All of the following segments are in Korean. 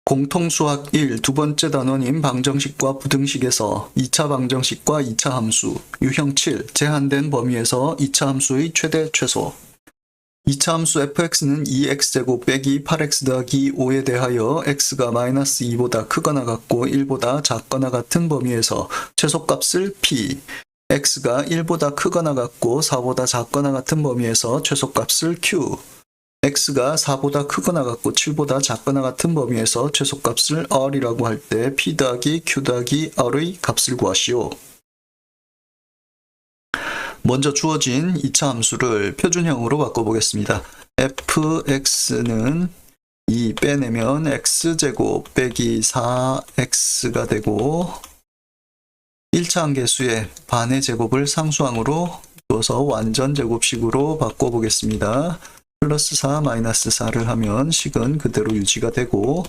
공통수학 1 두 번째 단원인 방정식과 부등식에서 2차 방정식과 2차 함수, 유형 7 제한된 범위에서 2차 함수의 최대 최소. 2차 함수 fx는 2x제곱 빼기 8x 더하기 5에 대하여 x가 마이너스 2보다 크거나 같고 1보다 작거나 같은 범위에서 최소값을 p, x가 1보다 크거나 같고 4보다 작거나 같은 범위에서 최소값을 q, x가 4보다 크거나 같고 7보다 작거나 같은 범위에서 최소값을 r이라고 할 때 p 더하기 q 더하기 r의 값을 구하시오. 먼저 주어진 2차 함수를 표준형으로 바꿔보겠습니다. fx는 2 빼내면 x제곱 빼기 4x가 되고 1차 함계수의 반의 제곱을 상수항으로 둬서 완전 제곱식으로 바꿔보겠습니다. 플러스 4 마이너스 4를 하면 식은 그대로 유지가 되고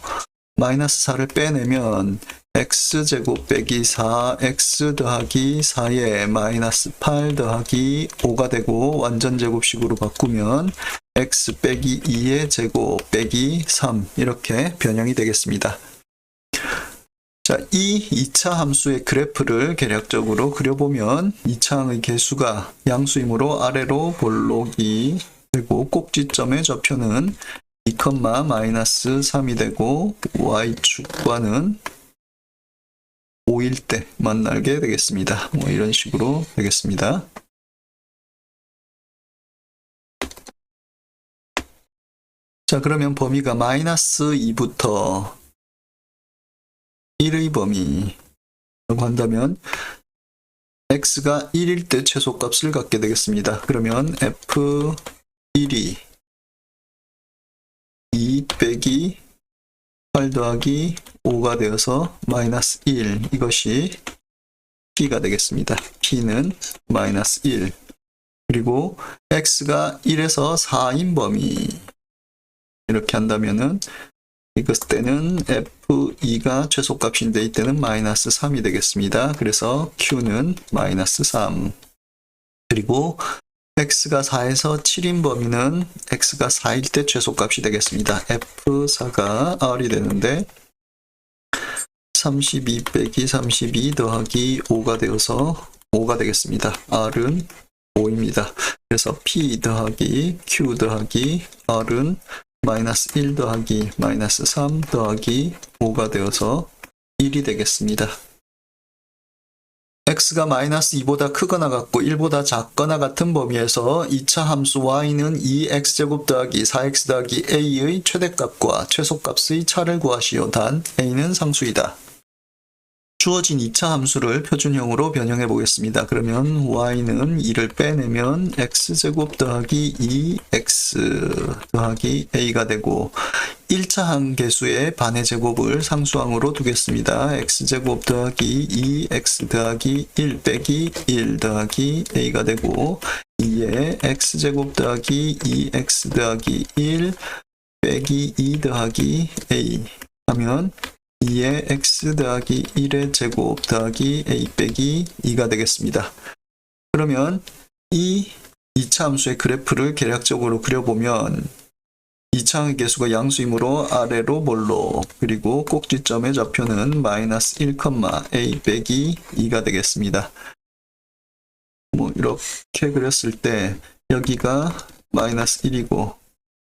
마이너스 4를 빼내면 x제곱 빼기 4x 더하기 4에 마이너스 8 더하기 5가 되고 완전 제곱식으로 바꾸면 x 빼기 2의 제곱 빼기 3 이렇게 변형이 되겠습니다. 자, 이 2차 함수의 그래프를 계략적으로 그려보면 2차항의 개수가 양수이므로 아래로 볼록이 되고 꼭지점의 좌표는 2, 마이너스 3이 되고 y축과는 5일 때 만나게 되겠습니다. 뭐 이런 식으로 되겠습니다. 자, 그러면 범위가 마이너스 2부터 1의 범위라고 한다면 x가 1일 때 최소값을 갖게 되겠습니다. 그러면 f1이 2 빼기 8 더하기 5가 되어서 마이너스 1 이것이 p가 되겠습니다. p는 마이너스 1 그리고 x가 1에서 4인 범위 이렇게 한다면은 이것 때는 f2가 최소값인데 이때는 마이너스 3이 되겠습니다. 그래서 q는 마이너스 3 그리고 x가 4에서 7인 범위는 x가 4일 때 최소값이 되겠습니다. f4가 r이 되는데 32 빼기 32 더하기 5가 되어서 5가 되겠습니다. r은 5입니다. 그래서 p 더하기 q 더하기 r은 마이너스 1 더하기 마이너스 3 더하기 5가 되어서 1이 되겠습니다. x가 마이너스 2보다 크거나 같고 1보다 작거나 같은 범위에서 2차 함수 y는 2x제곱 더하기 4x 더하기 a의 최대값과 최소값의 차를 구하시오. 단 a는 상수이다. 주어진 2차 함수를 표준형으로 변형해 보겠습니다. 그러면 y는 2를 빼내면 x제곱 더하기 2x 더하기 a가 되고 1차 항계수의 반의 제곱을 상수항으로 두겠습니다. x제곱 더하기 2x 더하기 1 빼기 1 더하기 a가 되고 2에 x제곱 더하기 2x 더하기 1 빼기 2 더하기 a 하면 2의 x 더하기 1의 제곱 더하기 a 빼기 2가 되겠습니다. 그러면 이 2차 함수의 그래프를 계략적으로 그려보면 2차항의 개수가 양수이므로 아래로 볼록 그리고 꼭지점의 좌표는 마이너스 1, a 빼기 2가 되겠습니다. 뭐 이렇게 그렸을 때 여기가 마이너스 1이고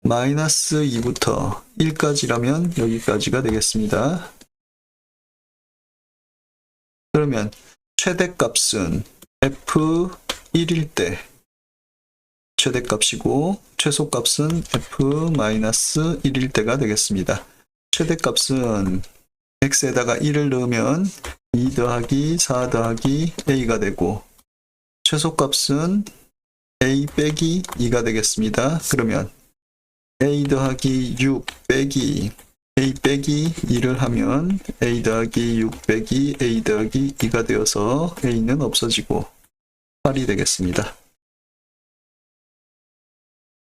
마이너스 2부터 1까지라면 여기까지가 되겠습니다. 그러면 최대값은 f1일 때 최대값이고 최소값은 f-1일 때가 되겠습니다. 최대값은 x에다가 1을 넣으면 2 더하기 4 더하기 a가 되고 최소값은 a 빼기 2가 되겠습니다. 그러면 a 더하기 6 빼기 a 빼기 2를 하면 a 더하기 6 빼기 a 더하기 2가 되어서 a는 없어지고 8이 되겠습니다.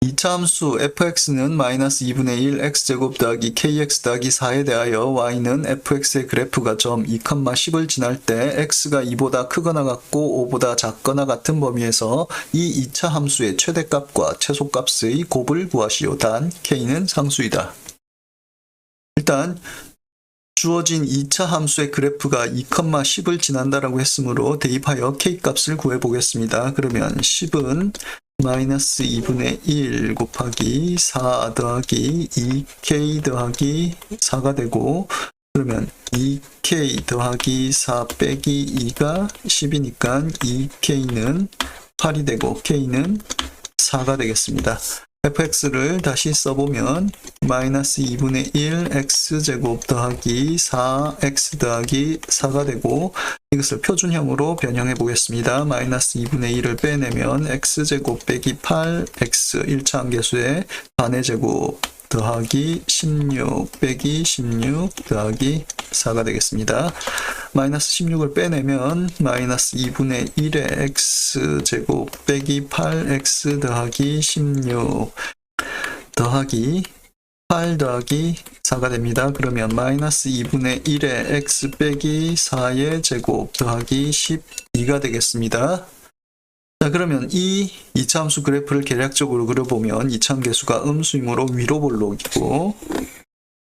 2차 함수 fx는 마이너스 2분의 1 x제곱 더하기 kx 더하기 4에 대하여 y는 fx의 그래프가 점 2, 10을 지날 때 x가 2보다 크거나 같고 5보다 작거나 같은 범위에서 이 2차 함수의 최대값과 최소값의 곱을 구하시오. 단 k는 상수이다. 일단 주어진 2차 함수의 그래프가 2,10을 지난다라고 했으므로 대입하여 K값을 구해보겠습니다. 그러면 10은 마이너스 2분의 1 곱하기 4 더하기 2K 더하기 4가 되고, 그러면 2K 더하기 4 빼기 2가 10이니까 2K는 8이 되고 K는 4가 되겠습니다. fx를 다시 써보면 마이너스 2분의 1 x제곱 더하기 4x 더하기 4가 되고, 이것을 표준형으로 변형해 보겠습니다. 마이너스 2분의 1을 빼내면 x제곱 빼기 8x 1차 함계수의 반의 제곱 더하기 16 빼기 16 더하기 4가 되겠습니다. 마이너스 16을 빼내면 마이너스 2분의 1의 x제곱 빼기 8x 더하기 16 더하기 8 더하기 4가 됩니다. 그러면 마이너스 2분의 1의 x 빼기 4의 제곱 더하기 12가 되겠습니다. 자, 그러면 이 2차 함수 그래프를 계략적으로 그려보면 2차 함계수가 음수이므로 위로 볼록이고,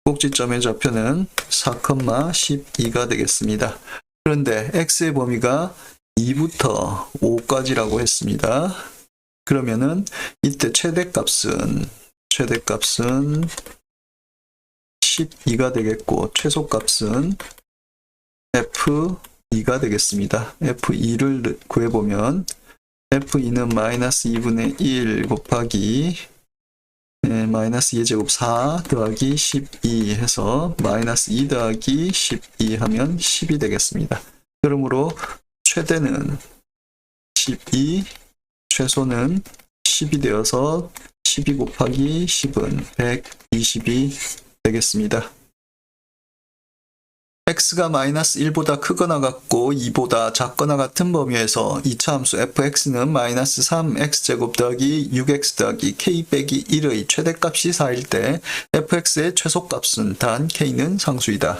꼭지점의 좌표는 4,12가 되겠습니다. 그런데 x의 범위가 2부터 5까지라고 했습니다. 그러면은 이때 최대값은 12가 되겠고, 최소값은 f2가 되겠습니다. f2를 구해보면 f2는 마이너스 2분의 1 곱하기 마이너스 2의 제곱 4 더하기 12 해서 마이너스 2 더하기 12 하면 10이 되겠습니다. 그러므로 최대는 12, 최소는 10이 되어서 12 곱하기 10은 120이 되겠습니다. x가 마이너스 1보다 크거나 같고 2보다 작거나 같은 범위에서 2차 함수 fx는 마이너스 3x제곱 더하기 6x 더하기 k 빼기 1의 최대값이 4일 때 fx의 최소값은 단 k는 상수이다.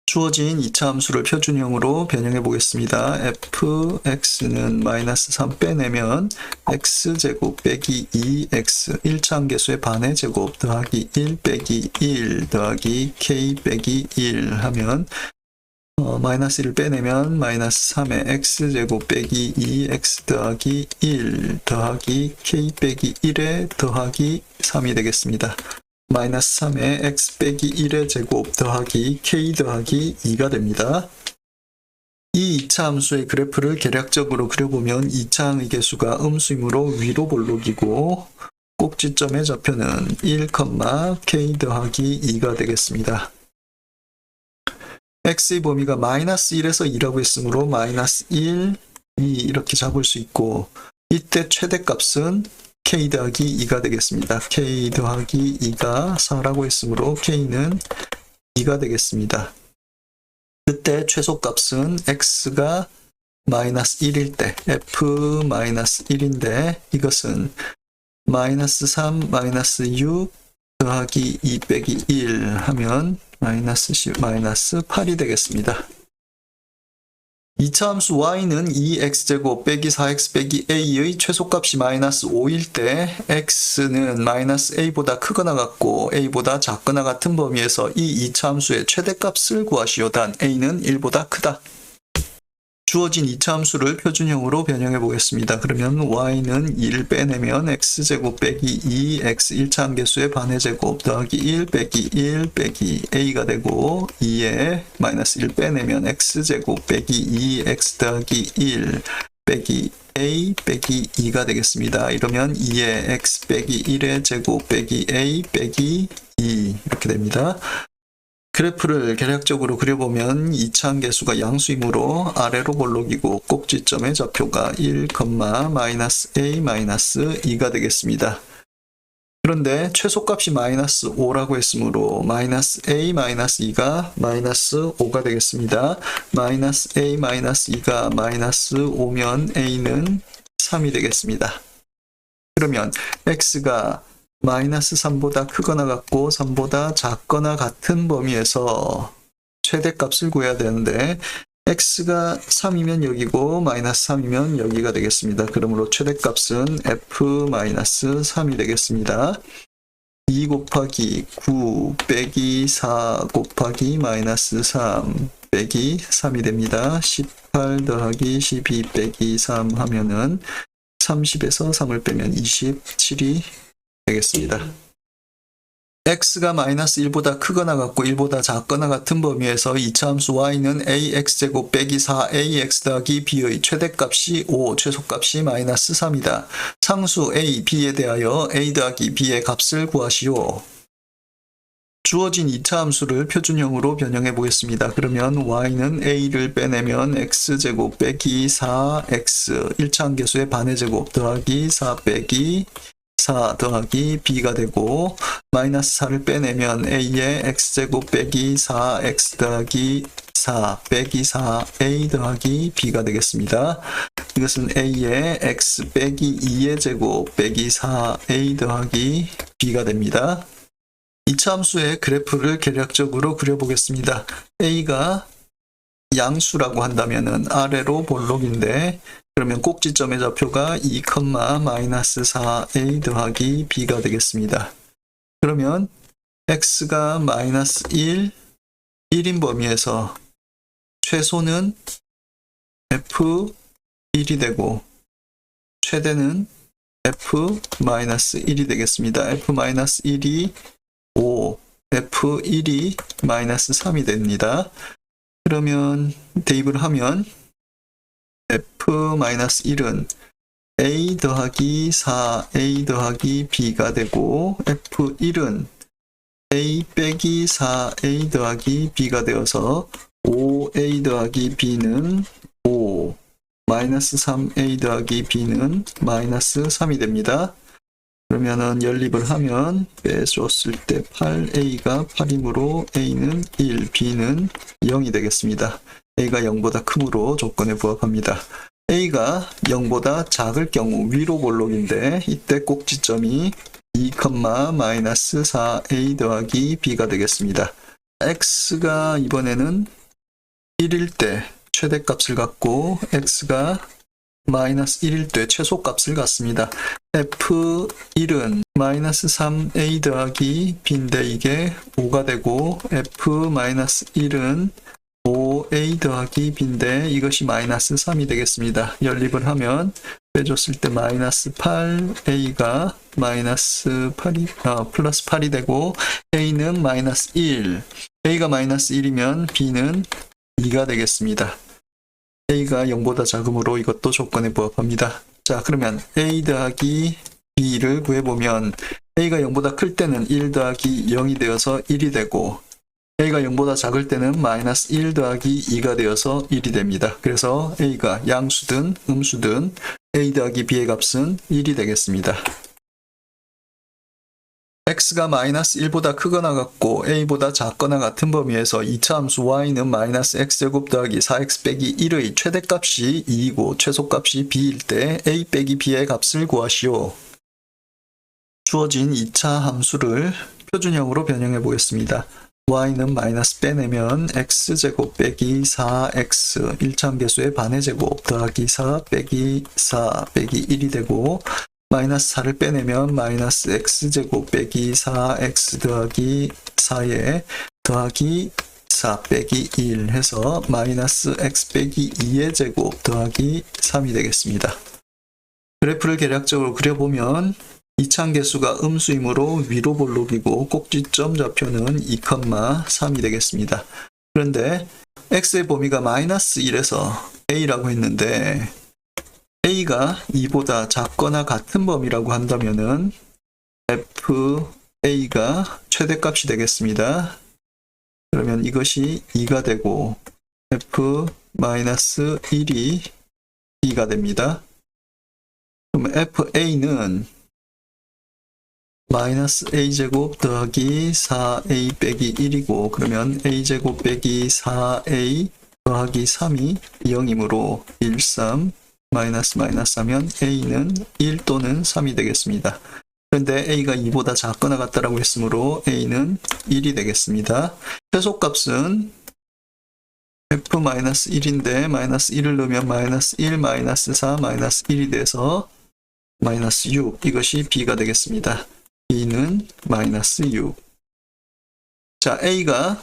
주어진 2차 함수를 표준형으로 변형해 보겠습니다. fx는 마이너스 3 빼내면 x제곱 빼기 2x 1차 함계수의 반의 제곱 더하기 1 빼기 1 더하기 k 빼기 1 하면 마이너스 1을 빼내면 마이너스 3의 x제곱 빼기 2x 더하기 1 더하기 k 빼기 1의 더하기 3이 되겠습니다. 마이너스 3의 x 빼기 1의 제곱 더하기 k 더하기 2가 됩니다. 이 2차 함수의 그래프를 계략적으로 그려보면 2차 항의 계수가 음수이므로 위로 볼록이고, 꼭지점의 좌표는 1, k 더하기 2가 되겠습니다. x의 범위가 마이너스 1에서 2라고 했으므로 마이너스 1, 2 이렇게 잡을 수 있고, 이때 최대값은 k 더하기 2가 되겠습니다. k 더하기 2가 4라고 했으므로 k는 2가 되겠습니다. 그때 최소값은 x가 마이너스 1일 때 f 마이너스 1인데, 이것은 마이너스 3 마이너스 6 더하기 2 빼기 1 하면 마이너스 10 마이너스 8이 되겠습니다. 2차 함수 y는 2x제곱 빼기 4x 빼기 a의 최소값이 마이너스 5일 때 x는 마이너스 a보다 크거나 같고 a보다 작거나 같은 범위에서 이 2차 함수의 최대값을 구하시오. 단 a는 1보다 크다. 주어진 2차 함수를 표준형으로 변형해 보겠습니다. 그러면 y는 2를 빼내면 x제곱 빼기 2x 1차 함계수의 반의 제곱 더하기 1 빼기 1 빼기 a가 되고, 2에 마이너스 1 빼내면 x제곱 빼기 2x 더하기 1 빼기 a 빼기 2가 되겠습니다. 이러면 2에 x 빼기 1의 제곱 빼기 a 빼기 2 이렇게 됩니다. 그래프를 계략적으로 그려보면 2차 함계수가 양수이므로 아래로 볼록이고, 꼭지점의 좌표가 1, 마이너스 a 마이너스 2가 되겠습니다. 그런데 최소값이 마이너스 5라고 했으므로 마이너스 a 마이너스 2가 마이너스 5가 되겠습니다. 마이너스 a 마이너스 2가 마이너스 5면 a는 3이 되겠습니다. 그러면 x가 마이너스 3보다 크거나 같고 3보다 작거나 같은 범위에서 최대값을 구해야 되는데, x가 3이면 여기고 마이너스 3이면 여기가 되겠습니다. 그러므로 최대값은 f-3이 되겠습니다. 2 곱하기 9 빼기 4 곱하기 마이너스 3 빼기 3이 됩니다. 18 더하기 12 빼기 3 하면은 30에서 3을 빼면 27이 되겠습니다. x가 마이너스 1보다 크거나 같고 1보다 작거나 같은 범위에서 2차 함수 y는 ax제곱 빼기 4ax 더하기 b의 최대값이 5, 최소값이 마이너스 3이다. 상수 a, b에 대하여 a 더하기 b의 값을 구하시오. 주어진 2차 함수를 표준형으로 변형해 보겠습니다. 그러면 y는 a를 빼내면 x제곱 빼기 4x 1차 함계수의 반의 제곱 더하기 4 빼기 4 더하기 b가 되고 마이너스 4를 빼내면 a의 x제곱 빼기 4x 더하기 4 빼기 4a 더하기 b가 되겠습니다. 이것은 a의 x 빼기 2의 제곱 빼기 4a 더하기 b가 됩니다. 2차 함수의 그래프를 계략적으로 그려보겠습니다. a가 양수라고 한다면 아래로 볼록인데 그러면 꼭지점의 좌표가 2, 마이너스 4a 더하기 b가 되겠습니다. 그러면 x가 마이너스 1인 범위에서 최소는 f1이 되고 최대는 f-1이 되겠습니다. f-1이 5, f1이 마이너스 3이 됩니다. 그러면 대입을 하면 f-1은 a 더하기 4a 더하기 b가 되고 f1은 a 빼기 4a 더하기 b가 되어서 5a 더하기 b는 5, 마이너스 3a 더하기 b는 마이너스 3이 됩니다. 그러면은 연립을 하면 빼줬을 때 8a가 8이므로 a는 1, b는 0이 되겠습니다. a가 0보다 크므로 조건에 부합합니다. a가 0보다 작을 경우 위로 볼록인데 이때 꼭지점이 2, 마이너스 4a 더하기 b가 되겠습니다. x가 이번에는 1일 때 최대값을 갖고 x가 마이너스 1일 때 최소값을 갖습니다. f1은 마이너스 3a 더하기 b인데 이게 5가 되고 f-1은 5a 더하기 b인데 이것이 마이너스 3이 되겠습니다. 연립을 하면 빼줬을 때 마이너스 8a가 마이너스 8이 플러스 8이 되고 a는 마이너스 1, a가 마이너스 1이면 b는 2가 되겠습니다. a가 0보다 작으므로 이것도 조건에 부합합니다. 자, 그러면 a 더하기 b를 구해보면 a가 0보다 클 때는 1 더하기 0이 되어서 1이 되고 a가 0보다 작을 때는 마이너스 1 더하기 2가 되어서 1이 됩니다. 그래서 a가 양수든 음수든 a 더하기 b의 값은 1이 되겠습니다. x가 마이너스 1보다 크거나 같고 a보다 작거나 같은 범위에서 2차 함수 y는 마이너스 x제곱 더하기 4x 빼기 1의 최대값이 2이고 최소값이 b일 때 a 빼기 b의 값을 구하시오. 주어진 2차 함수를 표준형으로 변형해 보겠습니다. y는 마이너스 빼내면 x제곱 빼기 4x 1차 함계수의 반의 제곱 더하기 4 빼기 4 빼기 1이 되고 마이너스 4를 빼내면 마이너스 x제곱 빼기 4x 더하기 4에 더하기 4 빼기 1 해서 마이너스 x 빼기 2의 제곱 더하기 3이 되겠습니다. 그래프를 계략적으로 그려보면 2차 함계수가 음수이므로 위로 볼록이고 꼭지점 좌표는 2, 3이 되겠습니다. 그런데 x의 범위가 마이너스 1에서 a라고 했는데 a가 2보다 작거나 같은 범위라고 한다면은 fa가 최대값이 되겠습니다. 그러면 이것이 2가 되고 f-1이 b가 됩니다. 그럼 fa는 마이너스 a제곱 더하기 4a 빼기 1이고 그러면 a제곱 빼기 4a 더하기 3이 0이므로 1, 3 마이너스 하면 a는 1 또는 3이 되겠습니다. 그런데 a가 2보다 작거나 같다라고 했으므로 a는 1이 되겠습니다. 최소값은 f-1인데 마이너스 1을 넣으면 마이너스 1, 마이너스 4, 마이너스 1이 돼서 마이너스 6 이것이 b가 되겠습니다. b는 마이너스 6. 자, a가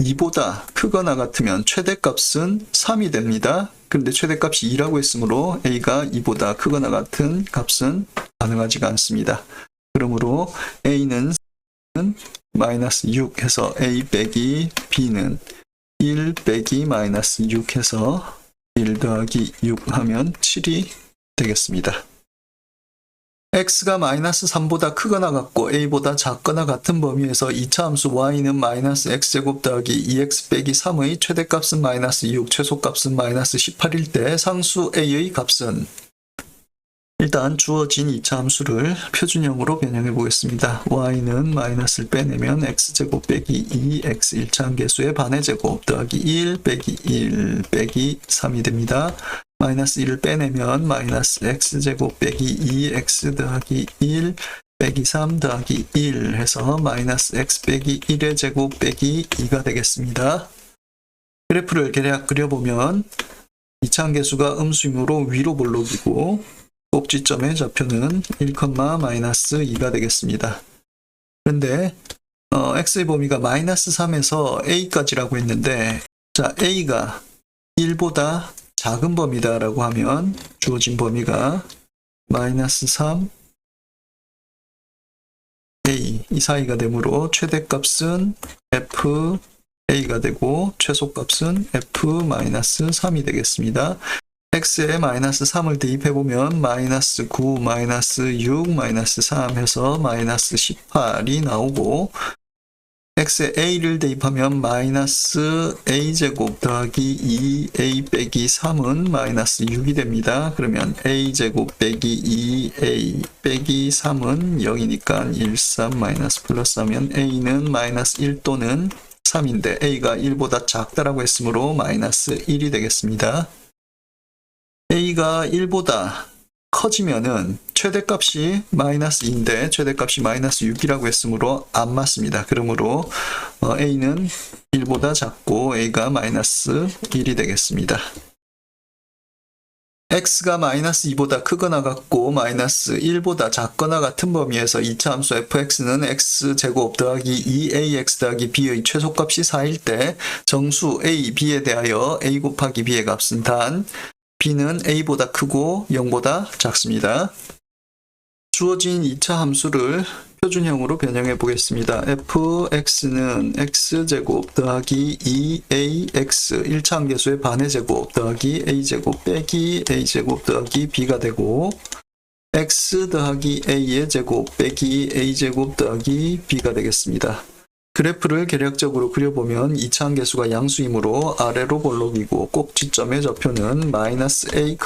2보다 크거나 같으면 최대값은 3이 됩니다. 그런데 최대값이 2라고 했으므로 a가 2보다 크거나 같은 값은 가능하지가 않습니다. 그러므로 a는 마이너스 6 해서 a 빼기 b는 1 빼기 마이너스 6 해서 1 더하기 6 하면 7이 되겠습니다. x가 마이너스 3보다 크거나 같고 a보다 작거나 같은 범위에서 2차 함수 y는 마이너스 x제곱 더하기 2x 빼기 3의 최대값은 마이너스 6, 최소값은 마이너스 18일 때 상수 a의 값은, 일단 주어진 2차 함수를 표준형으로 변형해 보겠습니다. y는 마이너스를 빼내면 x제곱 빼기 2x 1차 함계수의 반의 제곱 더하기 1 빼기 1 빼기 3이 됩니다. 마이너스 1을 빼내면 마이너스 x제곱 빼기 2x 더하기 1 빼기 3 더하기 1 해서 마이너스 x 빼기 1의 제곱 빼기 2가 되겠습니다. 그래프를 대략 그려보면 2차 함계수가 음수이므로 위로 볼록이고 꼭지점의 좌표는 1, 마이너스 2가 되겠습니다. 그런데 x의 범위가 마이너스 3에서 a까지라고 했는데, 자, a가 1보다 작은 범위다라고 하면 주어진 범위가 마이너스 3, a 이 사이가 되므로 최대값은 f a가 되고 최소값은 f 마이너스 3이 되겠습니다. x에 마이너스 3을 대입해보면 마이너스 9, 마이너스 6, 마이너스 3 해서 마이너스 18이 나오고, x에 a를 대입하면 마이너스 a제곱 더하기 2a 빼기 3은 마이너스 6이 됩니다. 그러면 a제곱 빼기 2a 빼기 3은 0이니까 1, 3 마이너스 플러스 하면 a는 마이너스 1 또는 3인데 a가 1보다 작다라고 했으므로 마이너스 1이 되겠습니다. a가 1보다 커지면은 최대값이 마이너스 2인데 최대값이 마이너스 6이라고 했으므로 안 맞습니다. 그러므로 a는 1보다 작고 a가 마이너스 1이 되겠습니다. x가 마이너스 2보다 크거나 같고 마이너스 1보다 작거나 같은 범위에서 2차 함수 fx는 x제곱 더하기 2ax 더하기 b의 최소값이 4일 때 정수 a, b에 대하여 a 곱하기 b의 값은 단 b는 a보다 크고 0보다 작습니다. 주어진 2차 함수를 표준형으로 변형해 보겠습니다. fx는 x제곱 더하기 2ax 1차 함계수의 반의 제곱 더하기 a제곱 빼기 a제곱 더하기 b가 되고, x 더하기 a의 제곱 빼기 a제곱 더하기 b가 되겠습니다. 그래프를 계략적으로 그려보면 2차 함계수가 양수이므로 아래로 볼록이고 꼭지점의 좌표는 마이너스 a,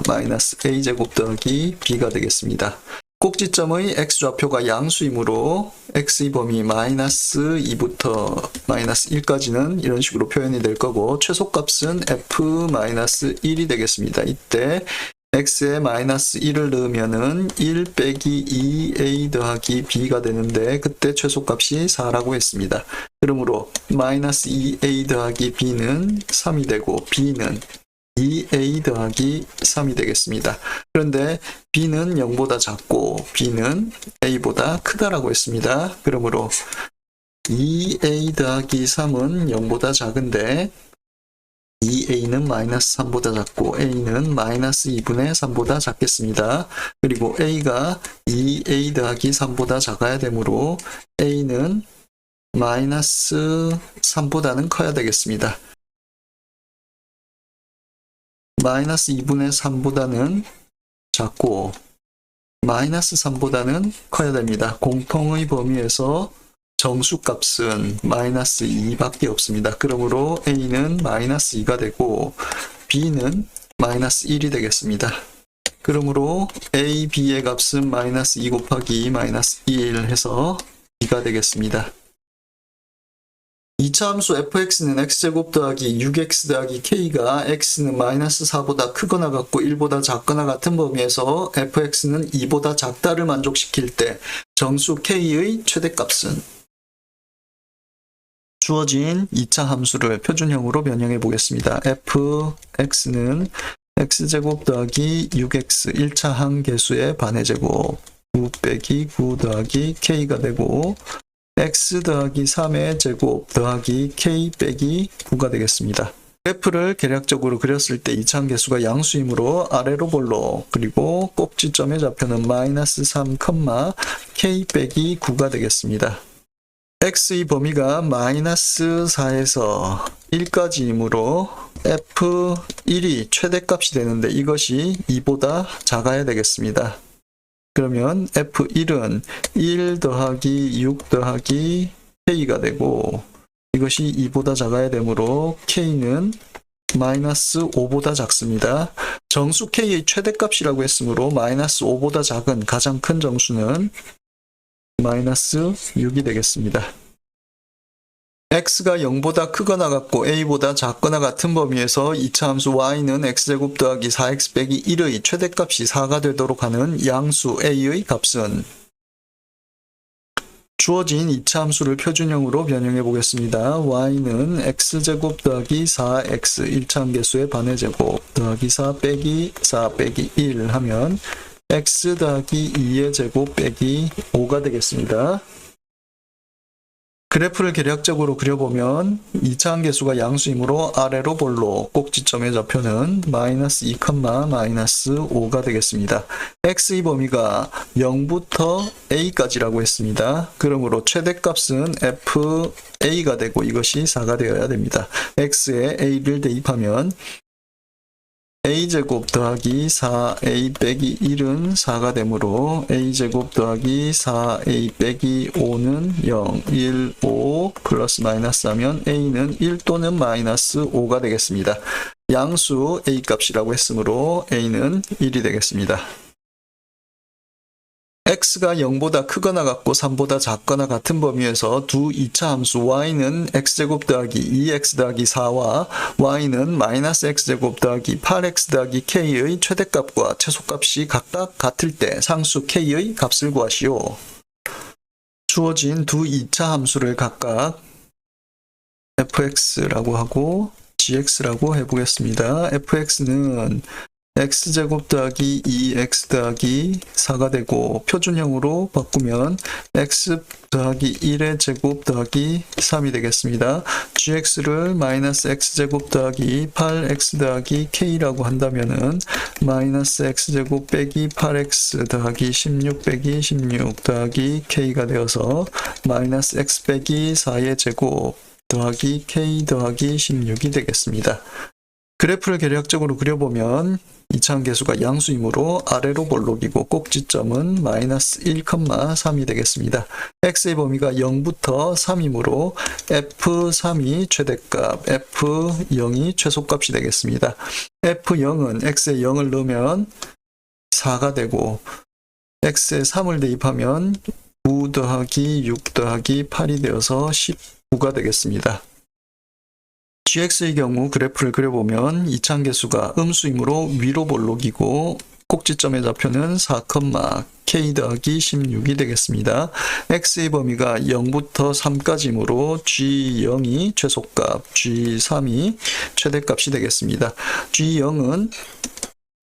마이너스 a제곱 더하기 b가 되겠습니다. 꼭지점의 x좌표가 양수이므로 x의 범위 마이너스 2부터 마이너스 1까지는 이런 식으로 표현이 될 거고, 최소값은 f 마이너스 1이 되겠습니다. 이때 x에 마이너스 1을 넣으면은 1 빼기 2a 더하기 b가 되는데 그때 최소값이 4라고 했습니다. 그러므로 마이너스 2a 더하기 b는 3이 되고 b는 2a 더하기 3이 되겠습니다. 그런데 b는 0보다 작고 b는 a보다 크다라고 했습니다. 그러므로 2a 더하기 3은 0보다 작은데 2a는 마이너스 3보다 작고 a는 마이너스 2분의 3보다 작겠습니다. 그리고 a가 2a 더하기 3보다 작아야 되므로 a는 마이너스 3보다는 커야 되겠습니다. 마이너스 2분의 3보다는 작고 마이너스 3보다는 커야 됩니다. 공통의 범위에서 정수값은 마이너스 2밖에 없습니다. 그러므로 a는 마이너스 2가 되고 b는 마이너스 1이 되겠습니다. 그러므로 a, b의 값은 마이너스 2 곱하기 마이너스 1 해서 b가 되겠습니다. 2차 함수 fx는 x제곱 더하기 6x 더하기 k가 x는 마이너스 4보다 크거나 같고 1보다 작거나 같은 범위에서 fx는 2보다 작다를 만족시킬 때 정수 k의 최대값은, 주어진 2차 함수를 표준형으로 변형해 보겠습니다. fx는 x제곱 더하기 6x 1차 함계수의 반의 제곱 9 빼기 9 더하기 k가 되고 x 더하기 3의 제곱 더하기 k 빼기 9가 되겠습니다. 그래프를 계략적으로 그렸을 때 이차함계수가 양수이므로 아래로 볼록, 그리고 꼭지점의 좌표는 마이너스 3, k 빼기 9가 되겠습니다. x의 범위가 마이너스 4에서 1까지이므로 f1이 최대값이 되는데 이것이 2보다 작아야 되겠습니다. 그러면 f1은 1 더하기 6 더하기 k가 되고 이것이 2보다 작아야 되므로 k는 마이너스 5보다 작습니다. 정수 k의 최대값이라고 했으므로 마이너스 5보다 작은 가장 큰 정수는 마이너스 6이 되겠습니다. x가 0보다 크거나 같고 a보다 작거나 같은 범위에서 2차 함수 y는 x제곱 더하기 4x 빼기 1의 최대값이 4가 되도록 하는 양수 a의 값은 주어진 2차 함수를 표준형으로 변형해 보겠습니다. y는 x제곱 더하기 4x 1차 함계수의 반의 제곱 더하기 4 빼기 4 빼기 1 하면 x 더하기 2의 제곱 빼기 5가 되겠습니다. 그래프를 계략적으로 그려보면 2차 함계수가 양수이므로 아래로 볼록, 꼭지점의 좌표는 마이너스 2, 마이너스 5가 되겠습니다. x의 범위가 0부터 a까지라고 했습니다. 그러므로 최대값은 fa가 되고 이것이 4가 되어야 됩니다. x에 a를 대입하면 a제곱 더하기 4a 빼기 1은 4가 되므로 a제곱 더하기 4a 빼기 5는 0, 1, 5 플러스 마이너스 하면 a는 1 또는 마이너스 5가 되겠습니다. 양수 a 값이라고 했으므로 a는 1이 되겠습니다. x가 0보다 크거나 같고 3보다 작거나 같은 범위에서 두 2차 함수 y는 x제곱 더하기 2x 더하기 4와 y는 마이너스 x제곱 더하기 8x 더하기 k의 최대값과 최소값이 각각 같을 때 상수 k의 값을 구하시오. 주어진 두 2차 함수를 각각 fx라고 하고 gx라고 해보겠습니다. fx는 x제곱 더하기 2x 더하기 4가 되고 표준형으로 바꾸면 x 더하기 1의 제곱 더하기 3이 되겠습니다. gx를 마이너스 x제곱 더하기 8x 더하기 k라고 한다면은 마이너스 x제곱 빼기 8x 더하기 16 빼기 16 더하기 k가 되어서 마이너스 x 빼기 4의 제곱 더하기 k 더하기 16이 되겠습니다. 그래프를 계략적으로 그려보면 2차 함계수가 양수이므로 아래로 볼록이고 꼭지점은 마이너스 1, 3이 되겠습니다. x의 범위가 0부터 3이므로 f3이 최대값, f0이 최소값이 되겠습니다. f0은 x에 0을 넣으면 4가 되고 x에 3을 대입하면 9 더하기 6 더하기 8이 되어서 19가 되겠습니다. gx의 경우 그래프를 그려보면 2차 함계수가 음수이므로 위로 볼록이고 꼭지점의 좌표는 4, k 더하기 16이 되겠습니다. x의 범위가 0부터 3까지이므로 g0이 최소값, g3이 최대값이 되겠습니다. g0은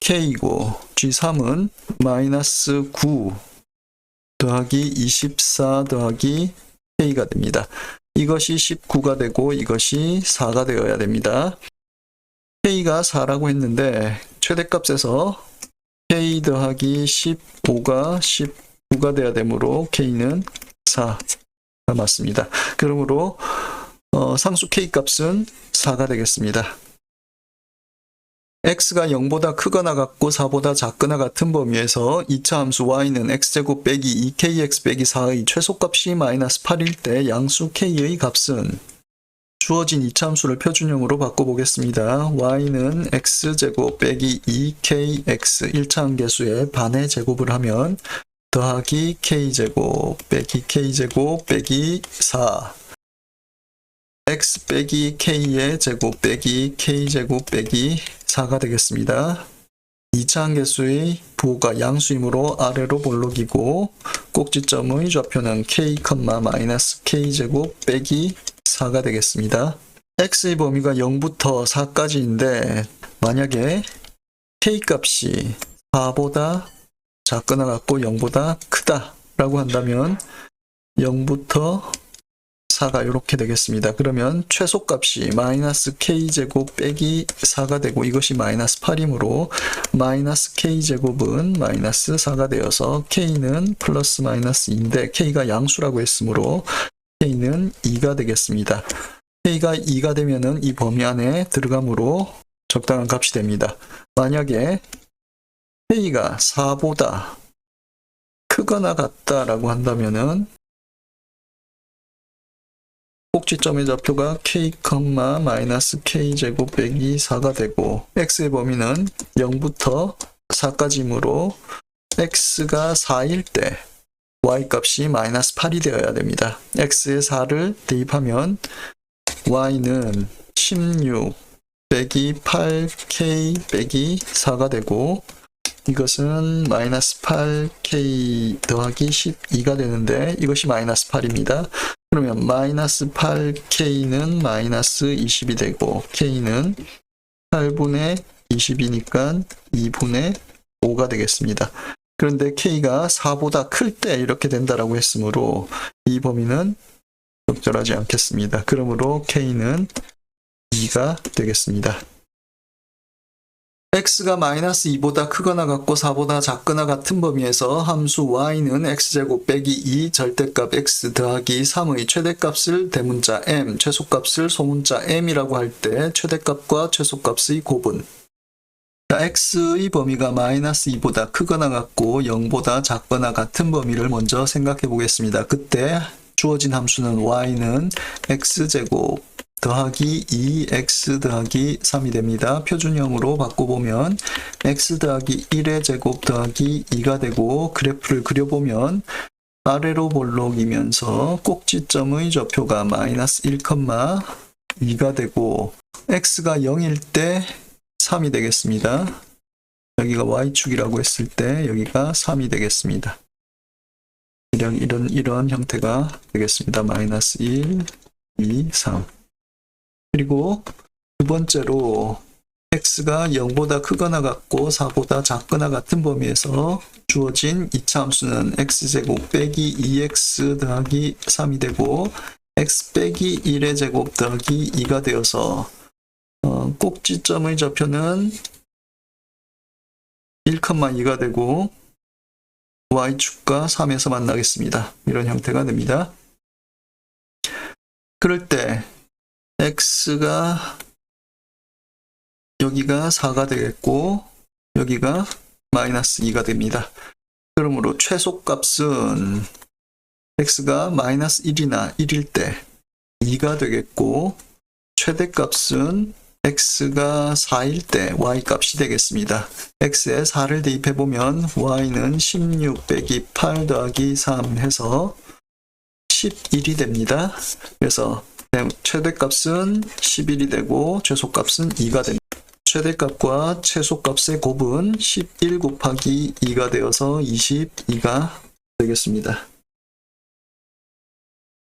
k이고 g3은 마이너스 9 더하기 24 더하기 k가 됩니다. 이것이 19가 되고 이것이 4가 되어야 됩니다. k가 4라고 했는데 최대값에서 k 더하기 15가 19가 돼야 되므로 k는 4가 맞습니다. 그러므로 상수 k 값은 4가 되겠습니다. x가 0보다 크거나 같고 4보다 작거나 같은 범위에서 2차 함수 y는 x제곱 빼기 2kx 빼기 4의 최소값이 마이너스 8일 때 양수 k의 값은 주어진 2차 함수를 표준형으로 바꿔보겠습니다. y는 x제곱 빼기 2kx 1차 함계수의 반의 제곱을 하면 더하기 k제곱 빼기 k제곱 빼기 4 x 빼기 k의 제곱 빼기 k제곱 빼기 4가 되겠습니다. 2차 함계수의 부호가 양수이므로 아래로 볼록이고 꼭지점의 좌표는 k, 마이너스 k제곱 빼기 4가 되겠습니다. x의 범위가 0부터 4까지인데 만약에 k 값이 4보다 작거나 같고 0보다 크다 라고 한다면 0부터 4가 이렇게 되겠습니다. 그러면 최소값이 마이너스 k제곱 빼기 4가 되고 이것이 마이너스 8이므로 마이너스 k제곱은 마이너스 4가 되어서 k는 플러스 마이너스 2인데 k가 양수라고 했으므로 k는 2가 되겠습니다. k가 2가 되면은 이 범위 안에 들어가므로 적당한 값이 됩니다. 만약에 k가 4보다 크거나 같다라고 한다면은 꼭지점의 좌표가 k, 마이너스 k제곱 빼기 4가 되고 x의 범위는 0부터 4까지이므로 x가 4일 때 y값이 마이너스 8이 되어야 됩니다. x에 4를 대입하면 y는 16 빼기 8k 빼기 4가 되고 이것은 마이너스 8k 더하기 12가 되는데 이것이 마이너스 8입니다. 그러면 마이너스 8k는 마이너스 20이 되고 k는 8분의 20이니까 2분의 5가 되겠습니다. 그런데 k가 4보다 클 때 이렇게 된다라고 했으므로 이 범위는 적절하지 않겠습니다. 그러므로 k는 2가 되겠습니다. x가 마이너스 2보다 크거나 같고 4보다 작거나 같은 범위에서 함수 y는 x제곱 빼기 2 절대값 x 더하기 3의 최대값을 대문자 m, 최소값을 소문자 m이라고 할 때 최대값과 최소값의 곱은 x의 범위가 마이너스 2보다 크거나 같고 0보다 작거나 같은 범위를 먼저 생각해 보겠습니다. 그때 주어진 함수는 y는 x제곱 더하기 2x 더하기 3이 됩니다. 표준형으로 바꿔보면 x 더하기 1의 제곱 더하기 2가 되고 그래프를 그려보면 아래로 볼록이면서 꼭지점의 좌표가 마이너스 1,2가 되고 x가 0일 때 3이 되겠습니다. 여기가 y축이라고 했을 때 여기가 3이 되겠습니다. 이런 형태가 되겠습니다. 마이너스 1, 2, 3. 그리고 두 번째로 x가 0보다 크거나 같고 4보다 작거나 같은 범위에서 주어진 2차 함수는 x제곱 빼기 2x 더하기 3이 되고 x 빼기 1의 제곱 더하기 2가 되어서 꼭지점의 좌표는 1,2가 되고 y축과 3에서 만나겠습니다. 이런 형태가 됩니다. 그럴 때 x가 여기가 4가 되겠고 여기가 마이너스 2가 됩니다. 그러므로 최소값은 x가 마이너스 1이나 1일 때 2가 되겠고 최대값은 x가 4일 때 y값이 되겠습니다. x에 4를 대입해보면 y는 16 빼기 8 더하기 3 해서 11이 됩니다. 그래서 최대값은 11이 되고 최소값은 2가 됩니다. 최대값과 최소값의 곱은 11 곱하기 2가 되어서 22가 되겠습니다.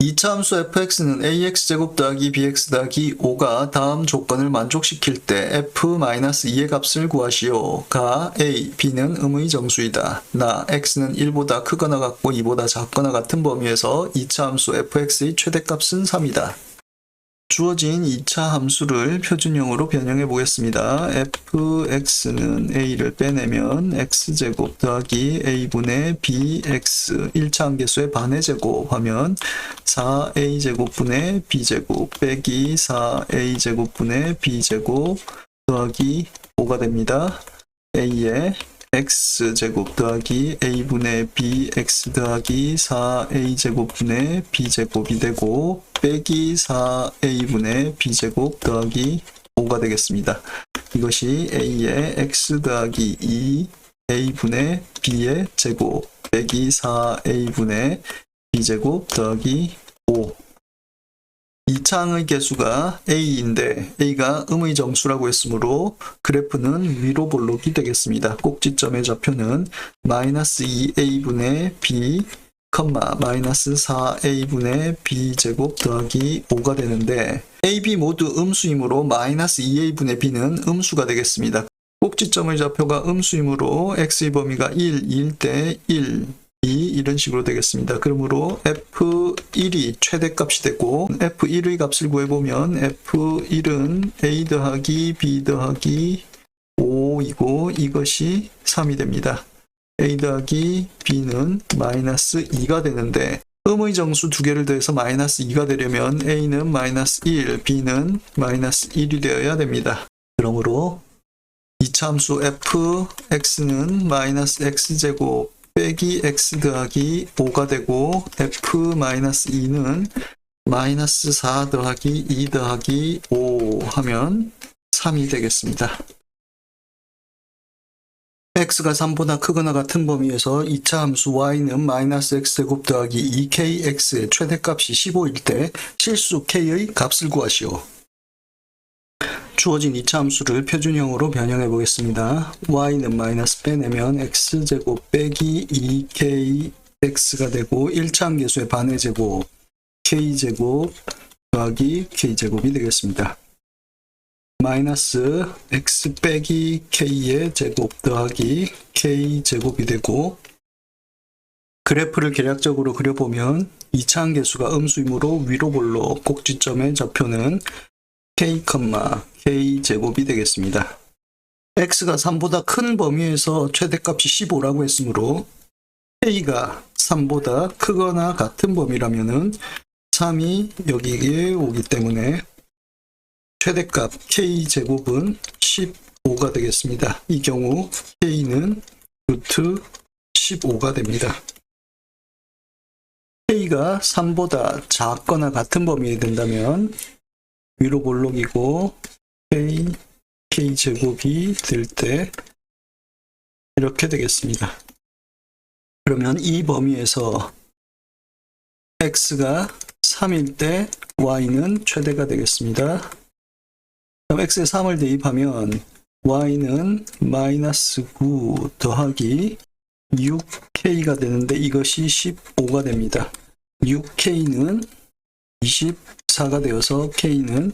2차 함수 fx는 ax제곱 더하기 bx 더하기 5가 다음 조건을 만족시킬 때 f-2의 값을 구하시오. 가 a, b는 음의 정수이다. 나 x는 1보다 크거나 같고 2보다 작거나 같은 범위에서 2차 함수 fx의 최대값은 3이다. 주어진 2차 함수를 표준형으로 변형해 보겠습니다. fx는 a를 빼내면 x제곱 더하기 a분의 bx 1차 함계수의 반의 제곱 하면 4a제곱분의 b제곱 빼기 4a제곱분의 b제곱 더하기 5가 됩니다. a에 x제곱 더하기 a분의 bx 더하기 4a제곱분의 b제곱이 되고 빼기 4a분의 b제곱 더하기 5가 되겠습니다. 이것이 a의 x 더하기 2 a분의 b의 제곱 빼기 4a분의 b제곱 더하기 5. 2차항의 개수가 a인데 a가 음의 정수라고 했으므로 그래프는 위로 볼록이 되겠습니다. 꼭지점의 좌표는 마이너스 2a분의 b, 마이너스 4a분의 b제곱 더하기 5가 되는데 a, b 모두 음수이므로 마이너스 2a분의 b는 음수가 되겠습니다. 꼭지점의 좌표가 음수이므로 x의 범위가 1, 2일 때 1, 2 이런 식으로 되겠습니다. 그러므로 f1이 최대값이 되고 f1의 값을 구해보면 f1은 a 더하기 b 더하기 5이고 이것이 3이 됩니다. a 더하기 b는 마이너스 2가 되는데 음의 정수 두 개를 더해서 마이너스 2가 되려면 a는 마이너스 1, b는 마이너스 1이 되어야 됩니다. 그러므로 이차함수 fx는 마이너스 x제곱 빼기 x 더하기 5가 되고 f-2는 마이너스 4 더하기 2 더하기 5 하면 3이 되겠습니다. x가 3보다 크거나 같은 범위에서 2차 함수 y는 마이너스 x제곱 더하기 2kx의 최대값이 15일 때 실수 k의 값을 구하시오. 주어진 2차 함수를 표준형으로 변형해 보겠습니다. y는 마이너스 빼내면 x제곱 빼기 2kx가 되고 1차 함계수의 반의 제곱 k제곱 더하기 k제곱이 되겠습니다. 마이너스 x 빼기 k의 제곱 더하기 k제곱이 되고 그래프를 계략적으로 그려보면 2차 함계수가 음수이므로 위로 볼록 꼭지점의 좌표는 k, k제곱이 되겠습니다. x가 3보다 큰 범위에서 최대값이 15라고 했으므로 k가 3보다 크거나 같은 범위라면은 3이 여기에 오기 때문에 최대값 k제곱은 15가 되겠습니다. 이 경우 k는 루트 15가 됩니다. k가 3보다 작거나 같은 범위에 된다면 위로 볼록이고 k제곱이 될 때 이렇게 되겠습니다. 그러면 이 범위에서 x가 3일 때 y는 최대가 되겠습니다. 그럼 x에 3을 대입하면 y는 마이너스 9 더하기 6k가 되는데 이것이 15가 됩니다. 6k는 24가 되어서 k는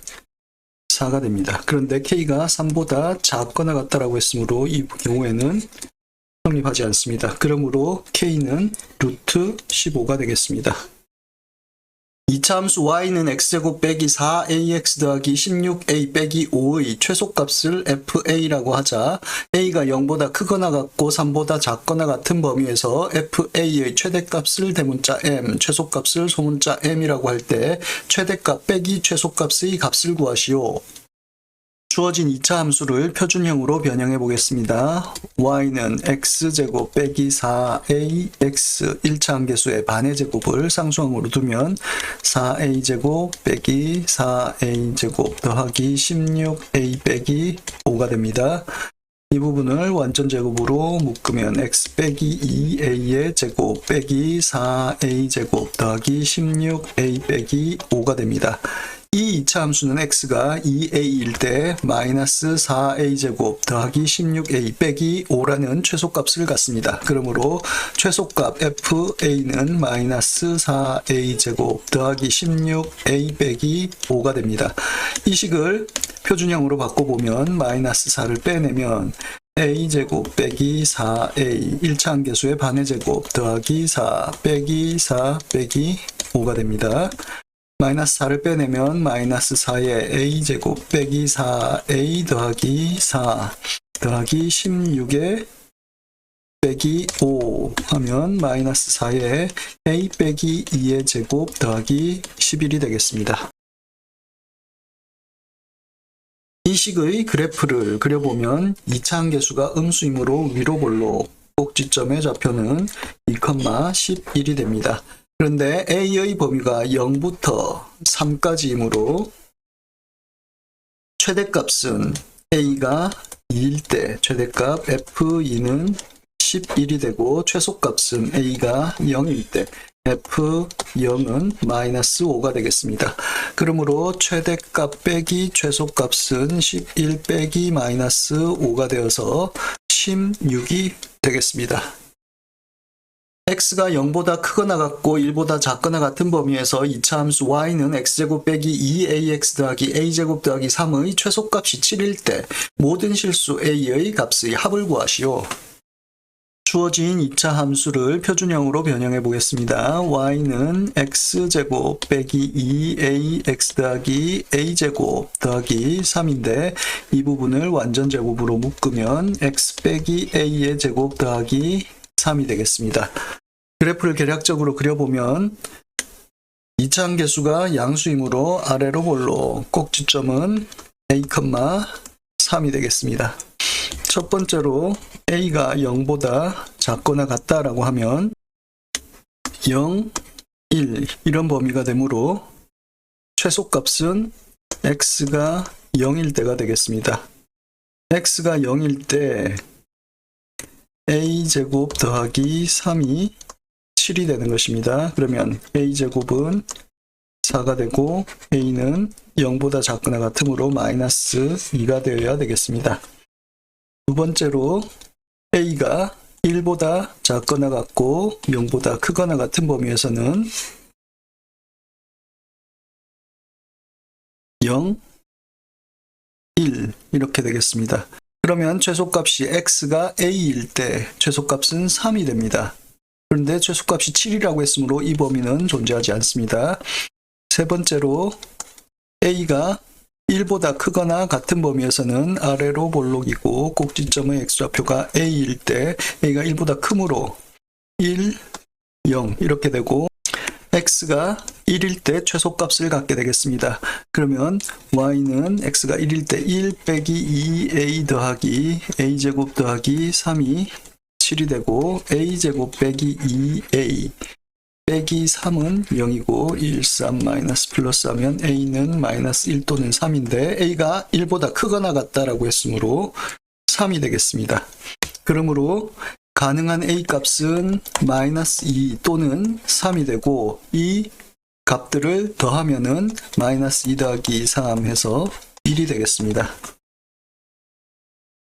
4가 됩니다. 그런데 k가 3보다 작거나 같다라고 했으므로 이 경우에는 성립하지 않습니다. 그러므로 k는 루트 15가 되겠습니다. 2차 함수 y는 x제곱 빼기 4ax 더하기 16a 빼기 5의 최소값을 fa라고 하자 a가 0보다 크거나 같고 3보다 작거나 같은 범위에서 fa의 최대값을 대문자 m, 최소값을 소문자 m이라고 할 때 최대값 빼기 최소값의 값을 구하시오. 주어진 2차 함수를 표준형으로 변형해 보겠습니다. y는 x제곱 빼기 4ax 1차 함계수의 반의 제곱을 상수항으로 두면 4a제곱 빼기 4a제곱 더하기 16a 빼기 5가 됩니다. 이 부분을 완전 제곱으로 묶으면 x 빼기 2a의 제곱 빼기 4a제곱 더하기 16a 빼기 5가 됩니다. 이 2차 함수는 x가 2a일 때 마이너스 4a제곱 더하기 16a 빼기 5라는 최소값을 갖습니다. 그러므로 최소값 fa는 마이너스 4a제곱 더하기 16a 빼기 5가 됩니다. 이 식을 표준형으로 바꿔보면 마이너스 4를 빼내면 a제곱 빼기 4a 1차 함계수의 반의 제곱 더하기 4 빼기 4 빼기 5가 됩니다. 마이너스 4를 빼내면 마이너스 4의 a제곱 빼기 4a 더하기 4 더하기 16의 빼기 5 하면 마이너스 4의 a 빼기 2의 제곱 더하기 11이 되겠습니다. 이 식의 그래프를 그려보면 2차 함계수가 음수이므로 위로 볼록 꼭지점의 좌표는 2,11이 됩니다. 그런데 a의 범위가 0부터 3까지이므로 최대값은 a가 2일 때 최대값 f2는 11이 되고 최소값은 a가 0일 때 f0은 마이너스 5가 되겠습니다. 그러므로 최대값 빼기 최소값은 11 빼기 마이너스 5가 되어서 16이 되겠습니다. x가 0보다 크거나 같고 1보다 작거나 같은 범위에서 2차 함수 y는 x제곱 빼기 2ax 더하기 a제곱 더하기 3의 최소값이 7일 때 모든 실수 a의 값의 합을 구하시오. 주어진 2차 함수를 표준형으로 변형해 보겠습니다. y는 x제곱 빼기 2ax 더하기 a제곱 더하기 3인데 이 부분을 완전제곱으로 묶으면 x 빼기 a의 제곱 더하기 3이 되겠습니다. 그래프를 계략적으로 그려보면 2차 함계수가 양수이므로 아래로 볼록 꼭지점은 a, 3이 되겠습니다. 첫 번째로 a가 0보다 작거나 같다라고 하면 0, 1 이런 범위가 되므로 최소값은 x가 0일 때가 되겠습니다. x가 0일 때 a제곱 더하기 3이 7이 되는 것입니다. 그러면 a제곱은 4가 되고 a는 0보다 작거나 같으므로 마이너스 2가 되어야 되겠습니다. 두 번째로 a가 1보다 작거나 같고 0보다 크거나 같은 범위에서는 0, 1 이렇게 되겠습니다. 그러면 최소값이 x가 a일 때 최소값은 3이 됩니다. 그런데 최소값이 7이라고 했으므로 이 범위는 존재하지 않습니다. 세 번째로 a가 1보다 크거나 같은 범위에서는 아래로 볼록이고 꼭지점의 x좌표가 a일 때 a가 1보다 크므로 1, 0 이렇게 되고 x가 1일 때 최소값을 갖게 되겠습니다. 그러면 y는 x가 1일 때 1 빼기 2a 더하기 a제곱 더하기 3이 7이 되고 a제곱 빼기 2a 빼기 3은 0이고 1, 3 마이너스 플러스 하면 a는 마이너스 1 또는 3인데 a가 1보다 크거나 같다라고 했으므로 3이 되겠습니다. 그러므로 가능한 a 값은 마이너스 2 또는 3이 되고 이 값들을 더하면은 마이너스 2 더하기 3 해서 1이 되겠습니다.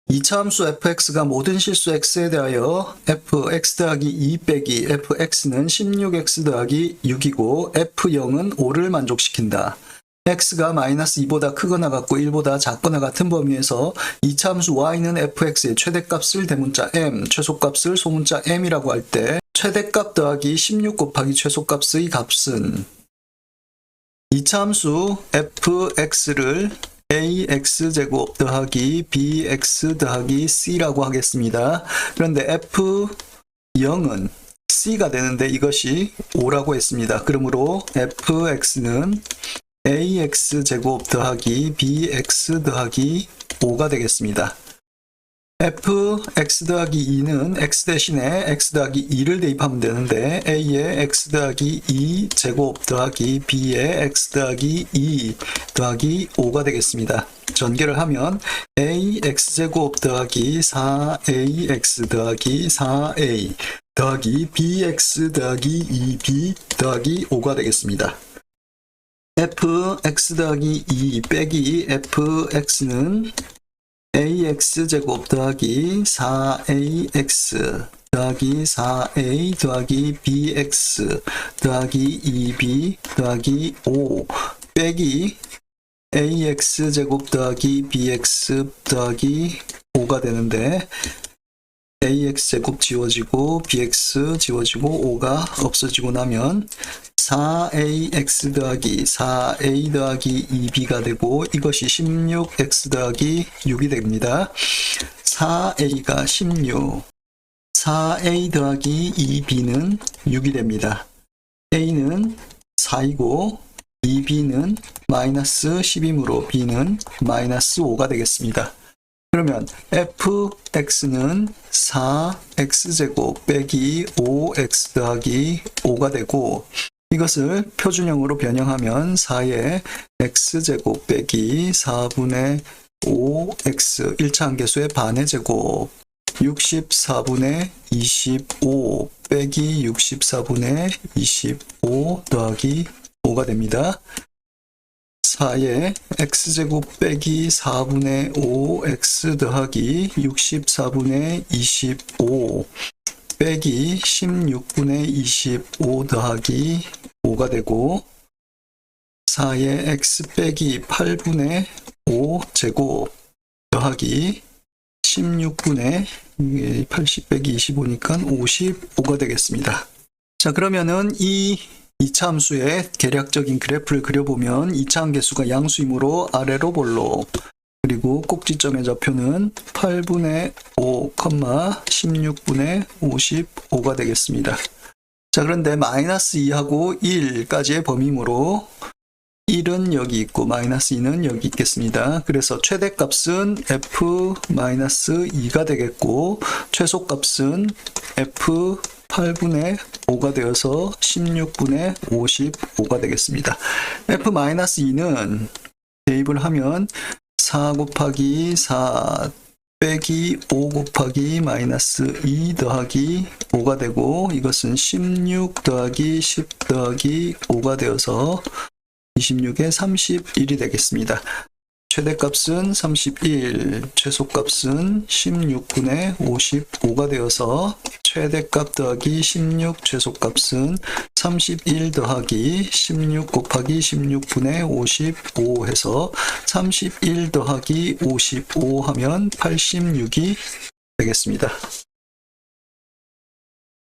2차 함수 fx가 모든 실수 x에 대하여 fx 더하기 2 빼기 fx는 16x 더하기 6이고 f0은 5를 만족시킨다. x가 마이너스 2보다 크거나 같고 1보다 작거나 같은 범위에서 2차 함수 y는 fx의 최대값을 대문자 m, 최소값을 소문자 m이라고 할 때 최대값 더하기 16 곱하기 최소값의 값은 2차 함수 fx를 ax제곱 더하기 bx 더하기 c라고 하겠습니다. 그런데 f0은 c가 되는데 이것이 5라고 했습니다. 그러므로 fx는 ax제곱 더하기 bx 더하기 5가 되겠습니다. fx 더하기 2는 x 대신에 x 더하기 2를 대입하면 되는데 a의 x 더하기 2 제곱 더하기 b의 x 더하기 2 더하기 5가 되겠습니다. 전개를 하면 ax제곱 더하기 4ax 더하기 4a 더하기 bx 더하기 2b 더하기 5가 되겠습니다. fx 더하기 2 빼기 fx는 ax제곱 더하기 4ax 더하기 4a 더하기 bx 더하기 2b 더하기 5 빼기 ax제곱 더하기 bx 더하기 5가 되는데 ax제곱 지워지고 bx 지워지고 5가 없어지고 나면 4ax 더하기 4a 더하기 2b가 되고 이것이 16x 더하기 6이 됩니다. 4a가 16, 4a 더하기 2b는 6이 됩니다. a는 4이고 2b는 마이너스 10이므로 b는 마이너스 5가 되겠습니다. 그러면 fx는 4x제곱 빼기 5x 더하기 5가 되고 이것을 표준형으로 변형하면 4의 x제곱 빼기 4분의 5x 1차 함계수의 반의 제곱 64분의 25 빼기 64분의 25 더하기 5가 됩니다. 4의 x제곱 빼기 4분의 5x 더하기 64분의 25 빼기 16분의 25 더하기 5가 되고 4의 x 빼기 8분의 5 제곱 더하기 16분의 80 빼기 25니까 55가 되겠습니다. 자, 그러면은 이 2차 함수의 계략적인 그래프를 그려보면 2차 함계수가 양수이므로 아래로 볼록, 그리고 꼭지점의 좌표는 8분의 5, 16분의 55가 되겠습니다. 자, 그런데 마이너스 2하고 1까지의 범위이므로 1은 여기 있고 마이너스 2는 여기 있겠습니다. 그래서 최대값은 f-2가 되겠고 최소값은 f 8분의 5가 되어서 16분의 55가 되겠습니다. f-2는 대입을 하면 4 곱하기 4 빼기 5 곱하기 마이너스 2 더하기 5가 되고 이것은 16 더하기 10 더하기 5가 되어서 26에 31이 되겠습니다. 최대값은 31, 최소값은 16분의 55가 되어서 최대값 더하기 16, 최소값은 31 더하기 16 곱하기 16분의 55 해서 31 더하기 55 하면 86이 되겠습니다.